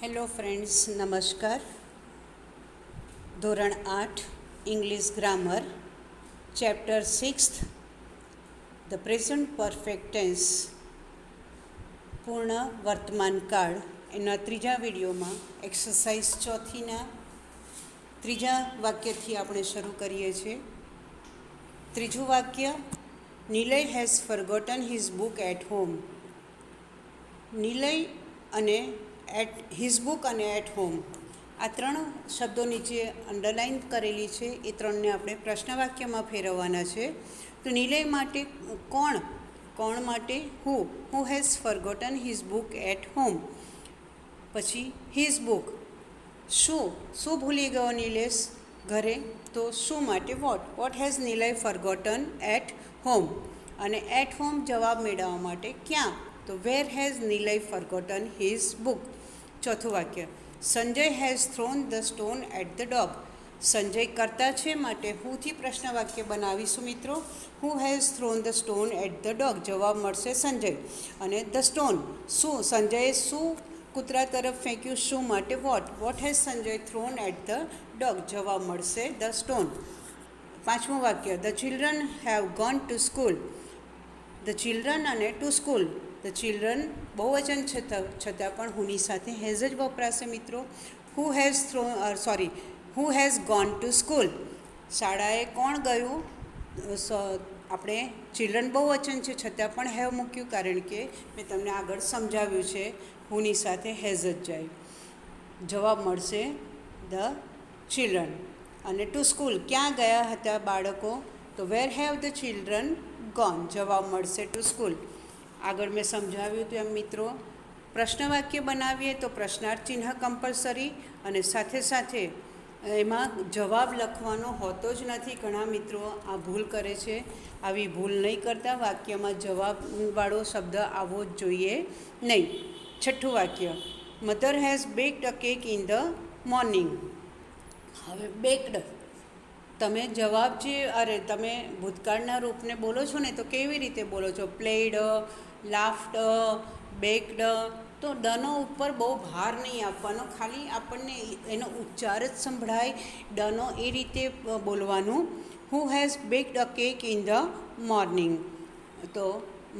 Hello friends, નમસ્કાર. ધોરણ 8 English grammar, chapter 6 the present perfect tense, પૂર્ણ વર્તમાન કાળ એના ત્રીજા વિડીયોમાં એક્સરસાઇઝ 4ના ત્રીજા વાક્યથી આપણે શરૂ કરીએ છીએ. ત્રીજું વાક્ય, Nilay has forgotten his book at home. Nilay અને હિઝ બુક અને એટ હોમ, આ ત્રણ શબ્દો નીચે અંડરલાઇન કરેલી છે. એ ત્રણને આપણે પ્રશ્ન વાક્યમાં ફેરવવાના છે. તો નિલય માટે કોણ માટે who has forgotten his book at home. પછી હિઝ બુક, શું ભૂલી ગયો નિલેશ ઘરે, તો શું માટે what has Nilay forgotten at home. અને એટ હોમ જવાબ મેળવવા માટે ક્યાં, તો where has Nilay forgotten his book. ચોથું વાક્ય, Sanjay has thrown the stone at the dog. Sanjay કરતા છે માટે હુંથી પ્રશ્ન વાક્ય બનાવીશું મિત્રો. Who has thrown the stone at the dog, જવાબ મળશે સંજય. અને ધ સ્ટોન, સંજયે શું કૂતરા તરફ ફેંક્યું, શું માટે what has Sanjay thrown at the dog, જવાબ મળશે ધ સ્ટોન. પાંચમું વાક્ય, the children have gone to school. The children અને ટુ સ્કૂલ. ધ ચિલ્ડ્રન બહુવચન છતાં પણ હુની સાથે હેઝ જ વપરાશે મિત્રો. Who has gone to school. શાળાએ કોણ ગયું, આપણે ચિલ્ડ્રન બહુવચન છે છતાં પણ હેવ મૂક્યું, કારણ કે મેં તમને આગળ સમજાવ્યું છે હુની સાથે હેઝ જ જાય. જવાબ મળશે ધ ચિલ્ડ્રન. અને ટુ સ્કૂલ, ક્યાં ગયા હતા બાળકો, તો વેર હેવ ધ ચિલ્ડ્રન ગોન, જવાબ મળશે ટુ સ્કૂલ. આગળ મેં સમજાવ્યું હતું એમ મિત્રો, પ્રશ્ન વાક્ય બનાવીએ તો પ્રશ્નાર્થ ચિહ્ન કમ્પલસરી, અને સાથે સાથે એમાં જવાબ લખવાનો હોતો જ નથી. ઘણા મિત્રો આ ભૂલ કરે છે. આવી ભૂલ નહીં કરતા, વાક્યમાં જવાબવાળો શબ્દ આવવો જ જોઈએ નહીં. છઠ્ઠું વાક્ય, mother has backed a cake in the morning. હવે બેક્ડ, તમે તમે ભૂતકાળના રૂપને બોલો છો ને, તો કેવી રીતે બોલો છો, પ્લેડ, લાફ્ડ, બેક્ડ. તો ડનો ઉપર બહુ ભાર નહીં આપવાનો, ખાલી આપણને એનો ઉચ્ચાર જ સંભળાય ડનો, એ રીતે બોલવાનું. Who has backed a cake in the morning. તો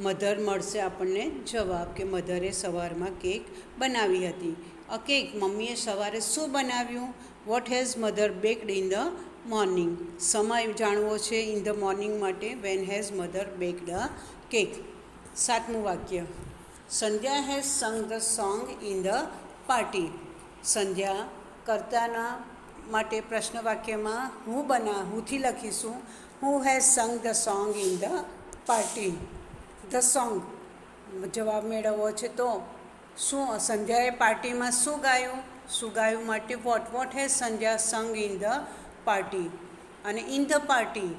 મધર મળશે આપણને જવાબ, કે મધરે સવારમાં કેક બનાવી હતી. અ કેક, મમ્મીએ સવારે શું બનાવ્યું. What has mother baked in the morning. સમય જાણવો છે ઇન ધ મોર્નિંગ માટે, when has mother baked a cake. સાતમું વાક્ય, Sandhya has sung the song in the party. Sandhya કરતાના માટે પ્રશ્ન વાક્યમાં હુંથી લખીશું. Who has sung the song in the party. The song, જવાબ મેળવવો છે તો સંધ્યાએ પાર્ટીમાં શું ગાયું માટે વોટ હેઝ સંધ્યા સંગ ઇન ધ પાર્ટી. અને ઇન ધ પાર્ટી,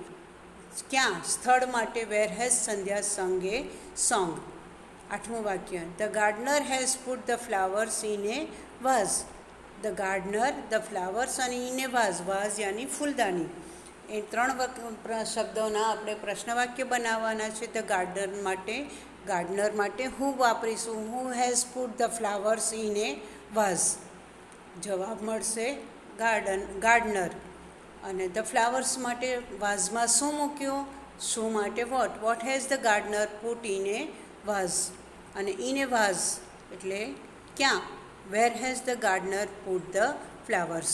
ક્યાં, સ્થળ માટે વેર હેઝ સંધ્યા સંગ એ સોંગ. આઠમું વાક્ય, the gardener has put the flowers in a vase. The gardener, the flowers અને ઇન એ વાઝ યાની ફૂલદાની. એ ત્રણ શબ્દોના આપણે પ્રશ્ન વાક્ય બનાવવાના છે. ધ ગાર્ડનર માટે હું વાપરીશું, who has put the flowers in a vase. જવાબ મળશે ગાર્ડનર. અને ધ ફ્લાવર્સ માટે વાઝમાં શું મૂક્યું, શું માટે what has the gardener put in a vase. અને ઇન એ વાઝ એટલે ક્યાં, where has the gardener put the flowers.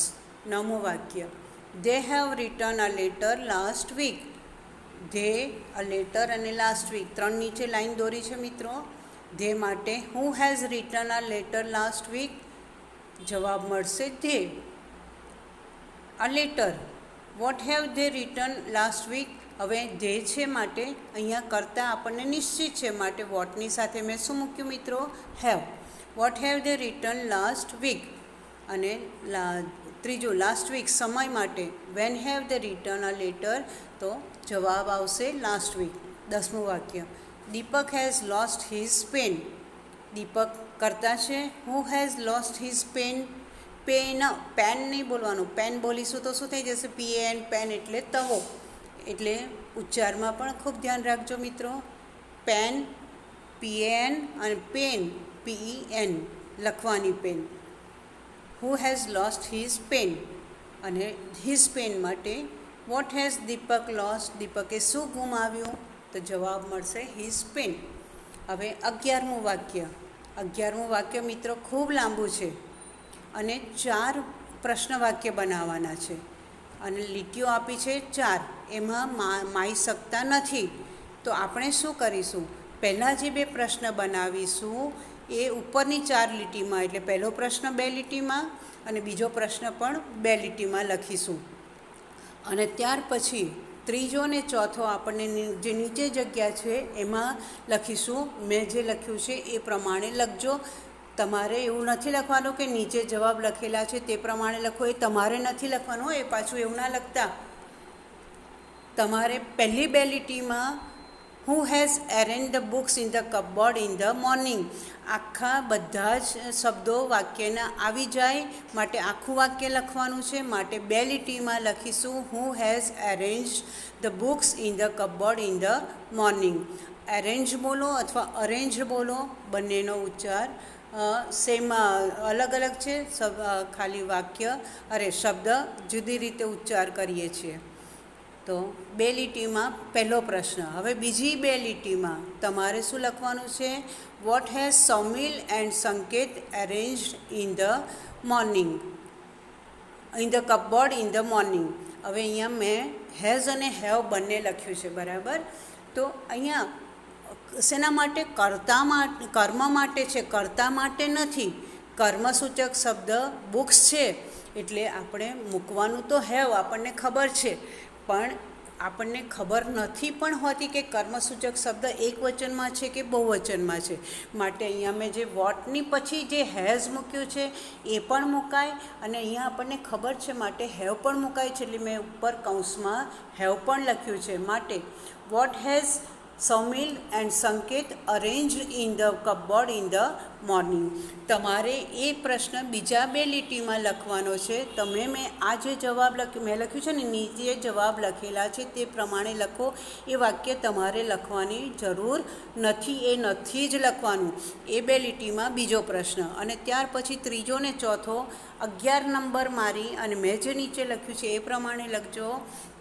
નવમું વાક્ય, they have return a letter last week. They, a letter અને લાસ્ટ વીક, ત્રણ નીચે લાઈન દોરી છે મિત્રો. ધે માટે who has return a letter last week. જવાબ મળશે they. A letter, what have they return last week. હવે ધે છે માટે અહીંયા કરતાં આપણને નિશ્ચિત છે માટે વોટની સાથે મેં શું મૂક્યું મિત્રો, have. What have they return last week. અને ત્રીજું, લાસ્ટ વીક, સમય માટે when have they return a letter, તો જવાબ આવશે લાસ્ટ વીક. 10મું વાક્ય, Deepak has lost his pen. Deepak કરતા છે, who has lost his pen. Pen નહીં બોલવાનું, પેન બોલીશું તો શું થઈ જશે, PAN, પેન એટલે તવો. એટલે ઉચ્ચારમાં પણ ખૂબ ધ્યાન રાખજો મિત્રો. પેન, PAN, અને પેન, PEN લખવાની pen. Who has lost his pen, અને હિઝ પેન માટે વોટ હેઝ દીપક લોસ્ટ, દીપકે શું ગુમાવ્યું, તો જવાબ મળશે હિઝ પેન. હવે 11મું વાક્ય મિત્રો ખૂબ લાંબુ છે અને 4 પ્રશ્ન વાક્ય બનાવવાના છે અને લીટીઓ આપી છે 4, એમાં માઈ શકતા નથી. તો આપણે શું કરીશું, પહેલાં જે 2 પ્રશ્ન બનાવીશું એ ઉપરની 4 લીટીમાં, એટલે પહેલો પ્રશ્ન 2 લીટીમાં અને બીજો પ્રશ્ન પણ 2 લીટીમાં લખીશું. અને ત્યાર પછી ત્રીજો અને ચોથો આપણને જે નીચે જગ્યા છે એમાં લખીશું. મેં જે લખ્યું છે એ પ્રમાણે લખજો. તમારે એવું નથી લખવાનું કે નીચે જવાબ લખેલા છે તે પ્રમાણે લખો, એ તમારે નથી લખવાનું. એ પાછું એવું ના લખતા. તમારે પહેલી 2 લીટીમાં who has arrange the books in the cupboard in the morning, આખા બધા જ શબ્દો વાક્યના આવી જાય માટે આખું વાક્ય લખવાનું છે. માટે 2 લીટીમાં લખીશું who has arrange the books in the cupboard in the morning. Arrange બોલો અથવા અરેન્જ બોલો, બંનેનો ઉચ્ચાર સેમ અલગ અલગ છે. ખાલી વાક્ય શબ્દ જુદી રીતે ઉચ્ચાર કરીએ છીએ. તો 2 લીટીમાં પહેલો પ્રશ્ન. હવે બીજી 2 લીટીમાં તમારે શું લખવાનું છે, વોટ હેઝ સૌમિલ એન્ડ સંકેત arranged in the morning, in the cupboard in the morning. હવે અહીંયા મેં હેઝ અને હેવ બંને લખ્યું છે, બરાબર. તો અહીંયા શેના માટે, કર્મ માટે છે, કર્તા માટે નથી. કર્મસૂચક શબ્દ બુક્સ છે એટલે આપણે મૂકવાનું તો હેવ આપણને ખબર છે, પણ આપણને ખબર નથી પણ હોતી કે કર્મસૂચક શબ્દ એકવચનમાં છે કે બહુવચનમાં છે. માટે અહીંયા મેં જે વોટની પછી જે હેઝ મૂક્યું છે એ પણ મુકાય અને અહીંયા આપણને ખબર છે માટે હેવ પણ મુકાય છે. એટલે મેં ઉપર કૌંસમાં હેવ પણ લખ્યું છે. માટે વોટ હેઝ સૌમિલ એન્ડ સંકેત arranged in the cupboard in the morning. તમારે એ પ્રશ્ન બીજા 2 લીટીમાં લખવાનો છે. મેં આ જે જવાબ મેં લખ્યું છે ને, નીચે જવાબ લખેલા છે તે પ્રમાણે લખો. એ વાક્ય તમારે લખવાની જરૂર નથી, એ નથી જ લખવાનું. એ 2 લીટીમાં બીજો પ્રશ્ન અને ત્યાર પછી ત્રીજો ને ચોથો 11 નંબર મારી અને મેં જે નીચે લખ્યું છે એ પ્રમાણે લખજો.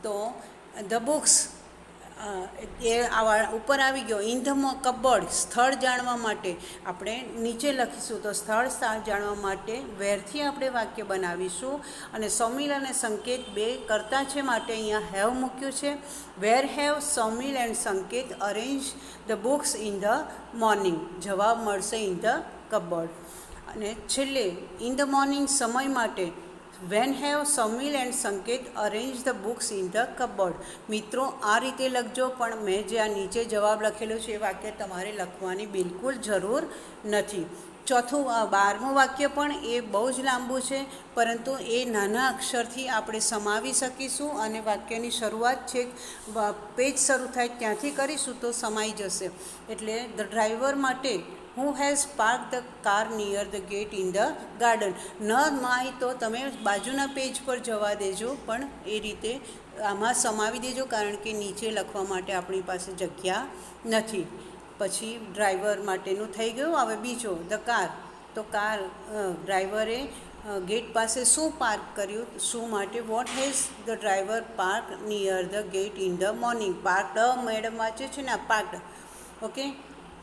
તો ધ બુક્સ એ ઉપર આવી ગયો. ઇન ધ કપબોર્ડ, સ્થળ જાણવા માટે આપણે નીચે લખીશું. તો સ્થળ જાણવા માટે વેરથી આપણે વાક્ય બનાવીશું. અને સૌમિલ અને સંકેત 2 કરતા છે માટે અહીંયા હેવ મૂક્યું છે. વેર હેવ સૌમિલ એન્ડ સંકેત arrange the books in the morning, જવાબ મળશે ઇન ધ કપબોર્ડ. અને છેલ્લે ઇન ધ મોર્નિંગ સમય માટે વેન હેવ સૌમિલ એન્ડ સંકેત arrange the books in the cupboard. મિત્રો આ રીતે લખજો, પણ મેં જે આ નીચે જવાબ લખેલો છે એ વાક્ય તમારે લખવાની બિલકુલ જરૂર નથી. ચોથું 12મું વાક્ય પણ એ બહુ જ લાંબુ છે, પરંતુ એ નાના અક્ષરથી આપણે સમાવી શકીશું અને વાક્યની શરૂઆત છે પેજ શરૂ થાય ત્યાંથી કરીશું તો સમાઈ જશે. એટલે ધ ડ્રાઈવર માટે who has park the car near the gate in the garden. ન માય તો તમે બાજુના પેજ પર જવા દેજો, પણ એ રીતે આમાં સમાવી દેજો, કારણ કે નીચે લખવા માટે આપણી પાસે જગ્યા નથી. પછી ડ્રાઈવર માટેનું થઈ ગયું. હવે બીજો ધ કાર. તો કાર ડ્રાઈવરે ગેટ પાસે શું પાર્ક કર્યું, શું માટે. What has the driver park near the gate in the morning. Parked madam વાંચે છે ને, પાર્કડ. ઓકે,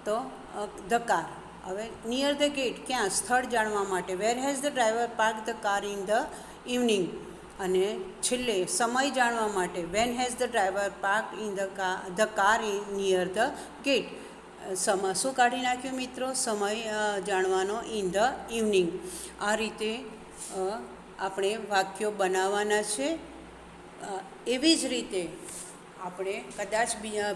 તો ધ કાર. હવે નિયર ધ ગેટ, ક્યાં, સ્થળ જાણવા માટે. Where has the driver park the car in the evening. અને છેલ્લે સમય જાણવા માટે when has the driver park in the car near the gate. શું કાઢી નાખ્યું મિત્રો, સમય જાણવાનો ઇન ધ ઇવનિંગ. આ રીતે આપણે વાક્યો બનાવવાના છે. એવી જ રીતે આપણે કદાચ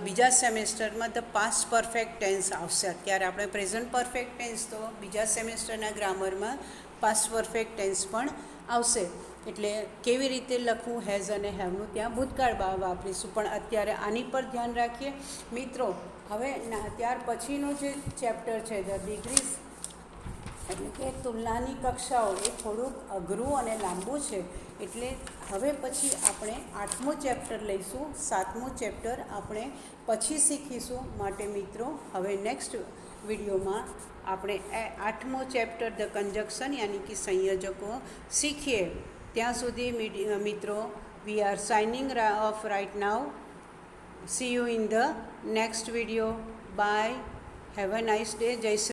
બીજા સેમેસ્ટરમાં ધ પાસ્ટ પરફેક્ટ ટેન્સ આવશે. અત્યારે આપણે પ્રેઝન્ટ પરફેક્ટ ટેન્સ, તો બીજા સેમેસ્ટરના ગ્રામરમાં પાસ્ટ પરફેક્ટ ટેન્સ પણ આવશે. એટલે કેવી રીતે લખવું હેઝ અને હેવનું ત્યાં ભૂતકાળ વાપરીશું. પણ અત્યારે આની પર ધ્યાન રાખીએ મિત્રો. હવે ત્યાર પછીનું જે ચેપ્ટર છે ધ ડિગ્રીઝ, એટલે કે તુલનાની કક્ષાઓ, એ થોડુંક અઘરું અને લાંબુ છે. એટલે હવે પછી આપણે 8મું ચેપ્ટર લઈશું. 7મું ચેપ્ટર આપણે પછી શીખીશું. માટે મિત્રો હવે નેક્સ્ટ વિડીયોમાં આપણે 8મો ચેપ્ટર ધ કન્જક્શન યાની કે સંયોજકો શીખીએ. ત્યાં સુધી મિત્રો, we are signing off right now. See you in the next video. Bye. Have a nice day. જય શ્રી